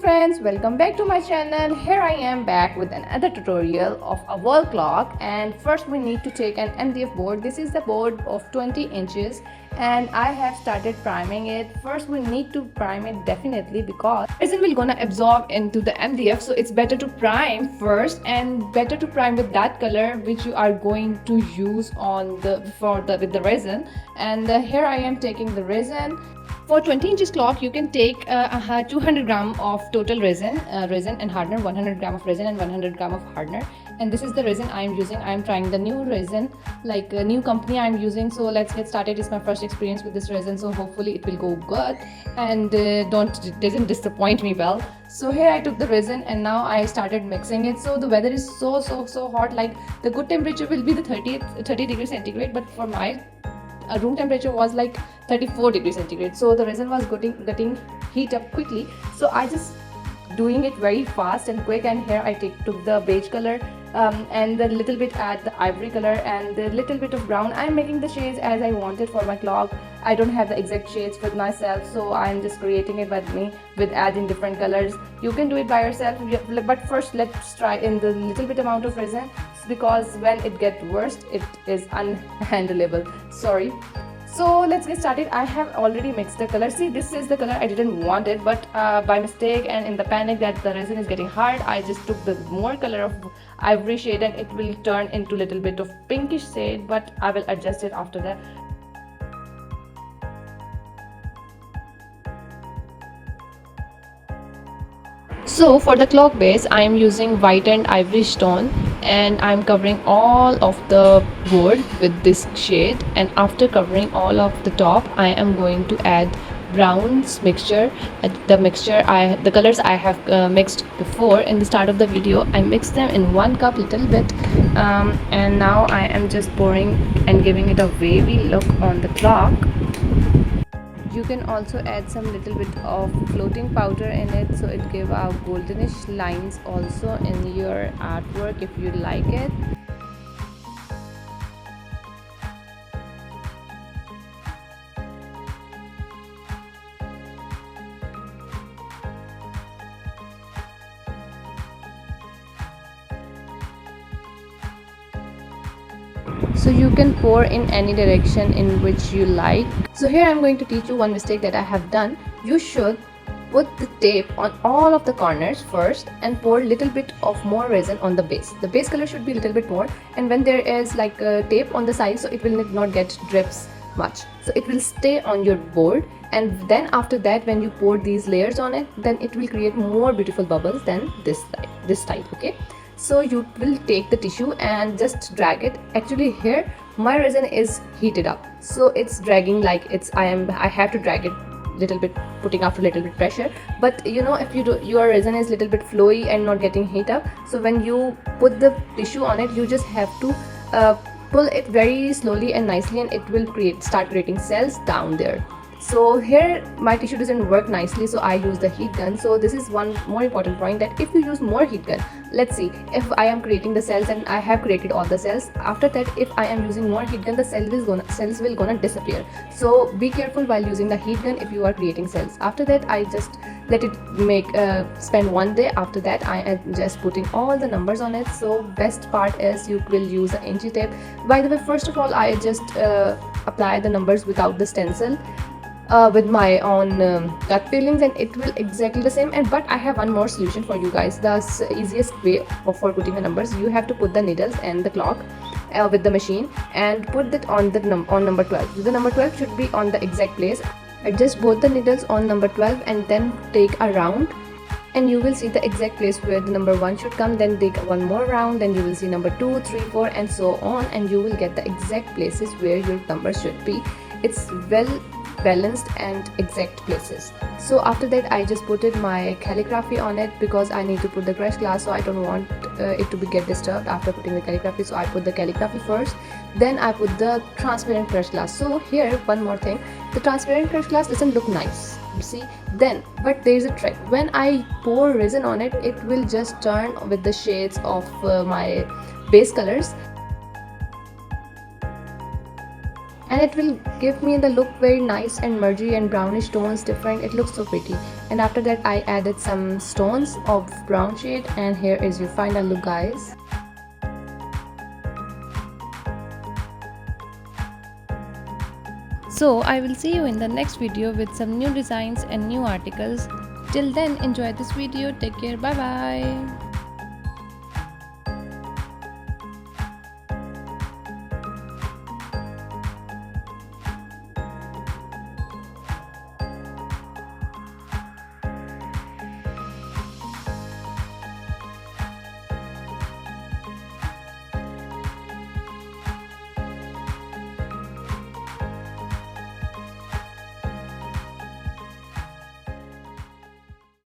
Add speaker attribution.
Speaker 1: friends, welcome back to my channel. Here I am back with another tutorial of a wall clock, and first we need to take an MDF board. This is the board of 20 inches and I have started priming it. First we need to prime it definitely because resin will gonna absorb into the MDF, so it's better to prime first and better to prime with that color which you are going to use on with the resin. And here I am taking the resin. For 20 inches clock, you can take 200 gram of total resin and hardener, 100 gram of resin and 100 gram of hardener. And this is the resin I am using. I am trying the new resin, like a new company I am using. So let's get started. It's my first experience with this resin, so hopefully it will go good and doesn't disappoint me well. So here I took the resin and now I started mixing it. So the weather is so hot. Like the good temperature will be the 30 degrees centigrade, but for my room temperature was like 34 degrees centigrade, so the resin was getting heat up quickly. So I just doing it very fast and quick, and here I took the beige color and a little bit add the ivory color and a little bit of brown. I'm making the shades as I wanted for my clock. I don't have the exact shades with myself, so I'm just creating it with me with adding different colors. You can do it by yourself, but first let's try in the little bit amount of resin, because when it gets worse it is unhandleable. Sorry. So let's get started. I have already mixed the color. See, this is the color I didn't want it, but by mistake and in the panic that the resin is getting hard, I just took the more color of ivory shade and it will turn into little bit of pinkish shade, but I will adjust it after that. So for the clock base, I am using white and ivory stone, and I'm covering all of the board with this shade, and after covering all of the top I am going to add browns mixture. The colors I have mixed before in the start of the video. I mixed them in 1 cup little bit, and now I am just pouring and giving it a wavy look on the clock. You can also add some little bit of floating powder in it, so it give out goldenish lines also in your artwork if you like it. So you can pour in any direction in which you like. So here I'm going to teach you one mistake that I have done. You should put the tape on all of the corners first and pour little bit of more resin on the base. The base color should be a little bit more, and when there is like a tape on the side, so it will not get drips much, so it will stay on your board. And then after that, when you pour these layers on it, then it will create more beautiful bubbles than this type. Okay, so you will take the tissue and just drag it. Actually here my resin is heated up, so it's dragging like I have to drag it little bit, putting after little bit pressure. But you know, if your resin is little bit flowy and not getting heat up, so when you put the tissue on it, you just have to pull it very slowly and nicely, and it will start creating cells down there. So here my tissue doesn't work nicely, so I use the heat gun. So this is one more important point, that if you use more heat gun, let's see, if I am creating the cells and I have created all the cells, after that if I am using more heat gun, the cells will gonna disappear. So be careful while using the heat gun if you are creating cells. After that I just let it spend 1 day. After that I am just putting all the numbers on it. So best part is you will use an inchi tape. By the way, first of all I just apply the numbers without the stencil with my own gut feelings, and it will exactly the same. But I have one more solution for you guys. The easiest way for putting the numbers, you have to put the needles and the clock with the machine and put it on on number 12. The number 12 should be on the exact place. Adjust both the needles on number 12 and then take a round, and you will see the exact place where the number 1 should come. Then take one more round, then you will see number 2, 3, 4 and so on, and you will get the exact places where your numbers should be. It's well balanced and exact places. So after that I just put my calligraphy on it, because I need to put the crush glass, so I don't want it to get disturbed after putting the calligraphy. So I put the calligraphy first, then I put the transparent crush glass. So here one more thing, the transparent crush glass doesn't look nice, you see, but there is a trick. When I pour resin on it, it will just turn with the shades of my base colors. and it will give me the look very nice and murky and brownish tones different. It looks so pretty. And after that I added some stones of brown shade, and here is your final look, guys. So I will see you in the next video with some new designs and new articles. Till then, enjoy this video. Take care. Bye bye.